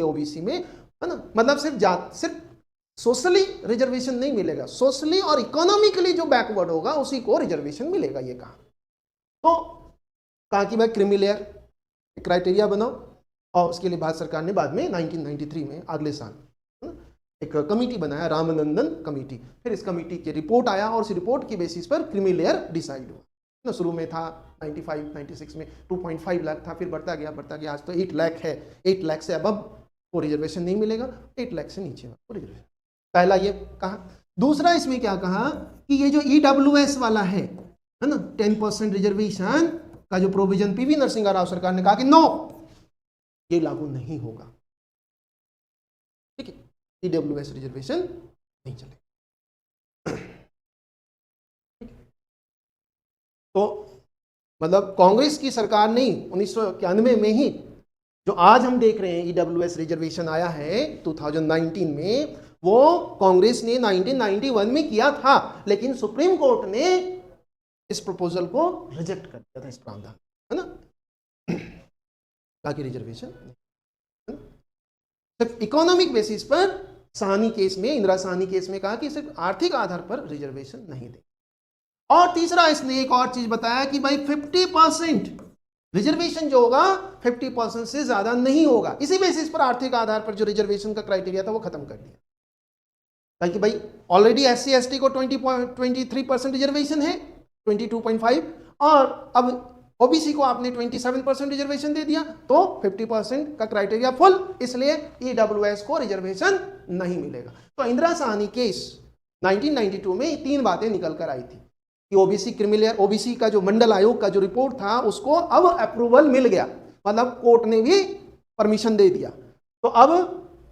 OBC में, है ना। मतलब सिर्फ सोशली रिजर्वेशन नहीं मिलेगा, सोशली और इकोनॉमिकली जो बैकवर्ड होगा उसी को रिजर्वेशन मिलेगा, ये कहा। तो कहा कि भाई क्रीमी लेयर क्राइटेरिया बनाओ, और उसके लिए भारत सरकार ने बाद में 1993 में अगले साल एक कमेटी बनाया, रामनंदन कमेटी। फिर इस कमेटी की रिपोर्ट आया और उस रिपोर्ट की बेसिस पर क्रीमी लेयर डिसाइड हुआ ना। शुरू में था 96 में 2.5 लाख था, फिर बढ़ता गया, आज तो 8 लाख है। 8 लाख से अब को रिजर्वेशन नहीं मिलेगा, 8 लाख से नीचे को रिजर्वेशन। पहला ये कहा। दूसरा इसमें क्या कहा कि ये जो EWS वाला है ना, 10% रिजर्वेशन का जो प्रोविजन पीवी नरसिंह राव सरकार ने कहा कि नो, ये लागू नहीं होगा, ठीक है। EWS रिजर्वेशन नहीं चलेगा। तो मतलब कांग्रेस की सरकार ने 1991 में ही जो आज हम देख रहे हैं EWS रिजर्वेशन आया है 2019 में, वो कांग्रेस ने 1991 में किया था, लेकिन सुप्रीम कोर्ट ने इस प्रपोजल को रिजेक्ट कर दिया था, इस प्रावधान, है ना, ताकि रिजर्वेशन सिर्फ इकोनॉमिक बेसिस पर साहनी केस में, इंदिरा साहनी केस में कहा कि सिर्फ आर्थिक आधार पर रिजर्वेशन नहीं दे। और तीसरा इसने एक और चीज बताया कि भाई 50% रिजर्वेशन जो होगा 50% से ज्यादा नहीं होगा। इसी बेसिस पर आर्थिक आधार पर जो रिजर्वेशन का क्राइटेरिया था वो खत्म कर दिया, ताकि भाई ऑलरेडी SC ST को 23% रिजर्वेशन है, 22.5, और अब ओबीसी को आपने 27% रिजर्वेशन दे दिया, तो 50% का क्राइटेरिया फुल, इसलिए EWS को रिजर्वेशन नहीं मिलेगा। तो इंदिरा साहनी केस 1992 में 3 बातें निकल कर आई थी कि ओबीसी क्रिमिनल, ओबीसी का जो मंडल आयोग का जो रिपोर्ट था उसको अब अप्रूवल मिल गया, मतलब कोर्ट ने भी परमिशन दे दिया, तो अब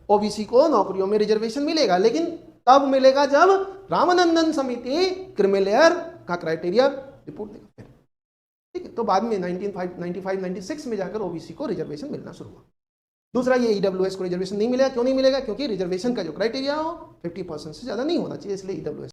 ओबीसी को नौकरियों में रिजर्वेशन मिलेगा। लेकिन तब मिलेगा जब रामानंदन समिति क्रिमिनल का क्राइटेरिया रिपोर्ट देगा, फिर ठीक है। तो बाद में 95-96 में जाकर ओबीसी को रिजर्वेशन मिलना शुरू हुआ। दूसरा, ये EWS को रिजर्वेशन नहीं मिलेगा। क्यों नहीं मिलेगा? क्योंकि रिजर्वेशन का जो क्राइटेरिया हो 50% से ज्यादा नहीं होना चाहिए, इसलिए EWS